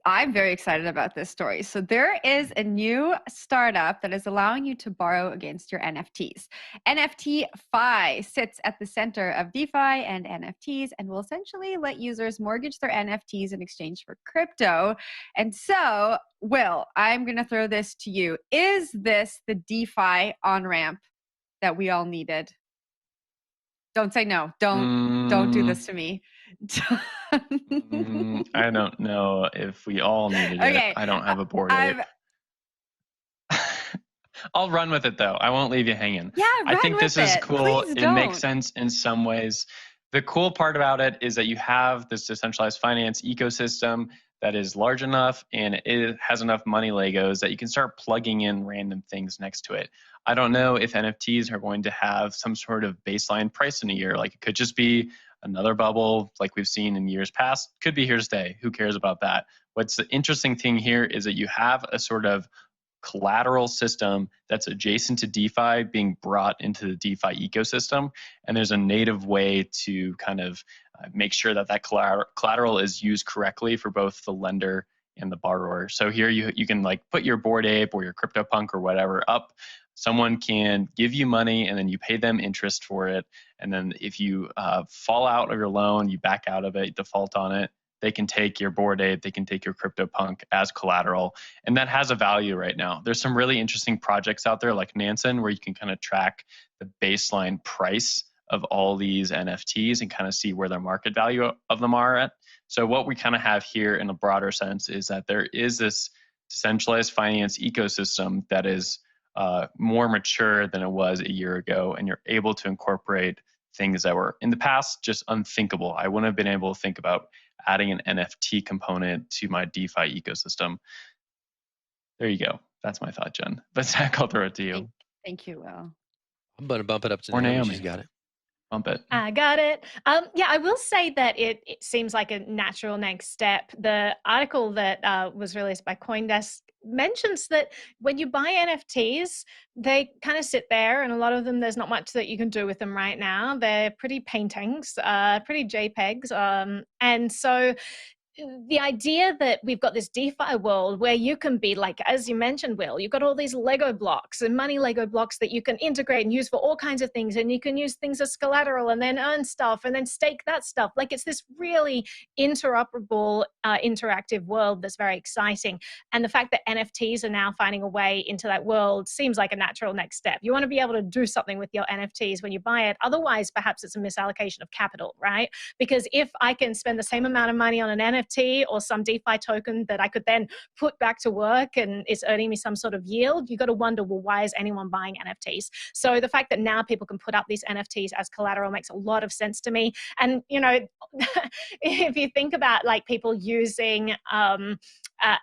I'm very excited about this story. So there is a new startup that is allowing you to borrow against your NFTs. NFT Fi sits at the center of DeFi and NFTs and will essentially let users mortgage their NFTs in exchange for crypto. And so, Will, I'm going to throw this to you. Is this the DeFi on-ramp that we all needed? Don't say no. Don't do Mm, this to me. I don't know if we all needed it. Okay. I don't have a board I'm ape. I'll run with it though. I won't leave you hanging. Yeah, I run think with this is it. cool. Please It makes don't. sense in some ways. The cool part about it is that you have this decentralized finance ecosystem that is large enough and it has enough money Legos that you can start plugging in random things next to it. I don't know if NFTs are going to have some sort of baseline price in a year. Like it could just be another bubble like we've seen in years past. Could be here to stay. Who cares about that? What's the interesting thing here is that you have a sort of collateral system that's adjacent to DeFi being brought into the DeFi ecosystem. And there's a native way to kind of make sure that that collateral is used correctly for both the lender and the borrower. So here you can like put your Bored Ape or your CryptoPunk or whatever up. Someone can give you money and then you pay them interest for it. And then if you fall out of your loan, you back out of it, default on it, they can take your Bored Ape, they can take your CryptoPunk as collateral. And that has a value right now. There's some really interesting projects out there like Nansen where you can kind of track the baseline price of all these NFTs and kind of see where their market value of them are at. So what we kind of have here in a broader sense is that there is this decentralized finance ecosystem that is more mature than it was a year ago, and you're able to incorporate things that were in the past just unthinkable. I wouldn't have been able to think about adding an NFT component to my DeFi ecosystem. There you go. That's my thought, Jen. But Zach, I'll throw it to you. Thank you, Will. I'm going to bump it up to Or Naomi. She's Naomi. got it. Bump it. I got it. Yeah, I will say that it seems like a natural next step. The article that was released by CoinDesk mentions that when you buy NFTs, they kind of sit there, and a lot of them, there's not much that you can do with them right now. They're pretty paintings, pretty JPEGs. And so the idea that we've got this DeFi world where you can be like, as you mentioned, Will, you've got all these Lego blocks and money Lego blocks that you can integrate and use for all kinds of things. And you can use things as collateral and then earn stuff and then stake that stuff. Like it's this really interoperable, interactive world that's very exciting. And the fact that NFTs are now finding a way into that world seems like a natural next step. You want to be able to do something with your NFTs when you buy it. Otherwise, perhaps it's a misallocation of capital, right? Because if I can spend the same amount of money on an NFT or some DeFi token that I could then put back to work and it's earning me some sort of yield, you got to wonder, well, why is anyone buying NFTs? So the fact that now people can put up these NFTs as collateral makes a lot of sense to me. And, you know, if you think about like people using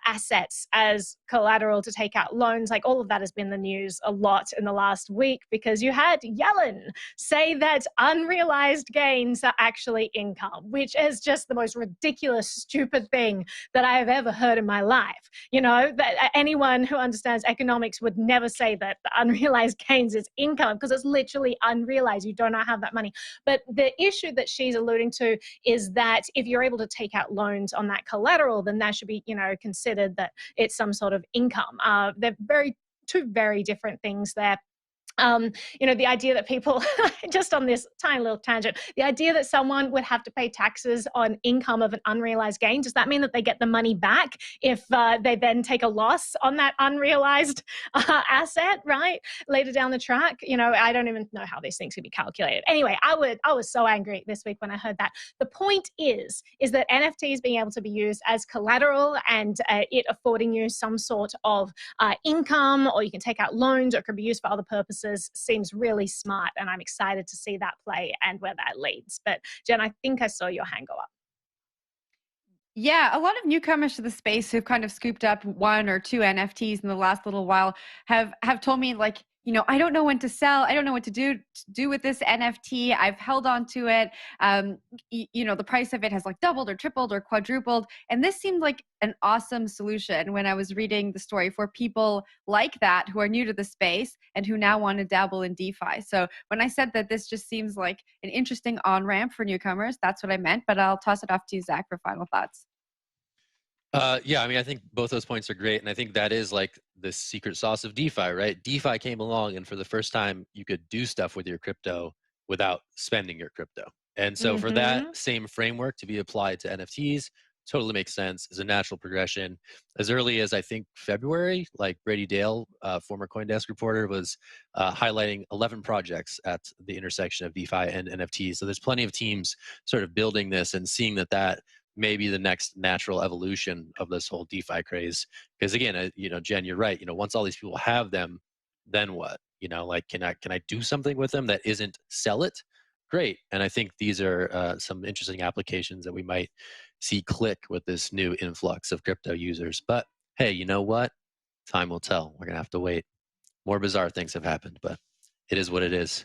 assets as collateral to take out loans, like all of that has been the news a lot in the last week because you had Yellen say that unrealized gains are actually income, which is just the most ridiculous, stupid thing that I have ever heard in my life. You know, that anyone who understands economics would never say that the unrealized gains is income because it's literally unrealized. You do not have that money. But the issue that she's alluding to is that if you're able to take out loans on that collateral, then that should be, you know, considered that it's some sort of income. They're two very different things there. You know, the idea that people, just on this tiny little tangent, the idea that someone would have to pay taxes on income of an unrealized gain, does that mean that they get the money back if they then take a loss on that unrealized asset, right? Later down the track, you know, I don't even know how these things can be calculated. Anyway, I was so angry this week when I heard that. The point is that NFTs being able to be used as collateral and it affording you some sort of income, or you can take out loans, or it could be used for other purposes, seems really smart, and I'm excited to see that play and where that leads. But Jen, I think I saw your hand go up. Yeah, a lot of newcomers to the space who've kind of scooped up one or two NFTs in the last little while have told me like, you know, I don't know when to sell. I don't know what to do with this NFT. I've held on to it. You know, the price of it has like doubled or tripled or quadrupled. And this seemed like an awesome solution when I was reading the story for people like that who are new to the space and who now want to dabble in DeFi. So when I said that this just seems like an interesting on-ramp for newcomers, that's what I meant. But I'll toss it off to you, Zach, for final thoughts. Yeah, I mean, I think both those points are great, and I think that is like the secret sauce of DeFi, right? DeFi came along, and for the first time, you could do stuff with your crypto without spending your crypto. And so, for that Hmm. same framework to be applied to NFTs, totally makes sense. Is a natural progression. As early as I think February, like Brady Dale, former CoinDesk reporter, was highlighting 11 projects at the intersection of DeFi and NFTs. So there's plenty of teams sort of building this and seeing that maybe the next natural evolution of this whole DeFi craze. Because again, Jen, you're right. Once all these people have them, then what? Like, can I do something with them that isn't sell it? Great. And I think these are some interesting applications that we might see click with this new influx of crypto users. But hey, you know what? Time will tell. We're gonna have to wait. More bizarre things have happened, but it is what it is.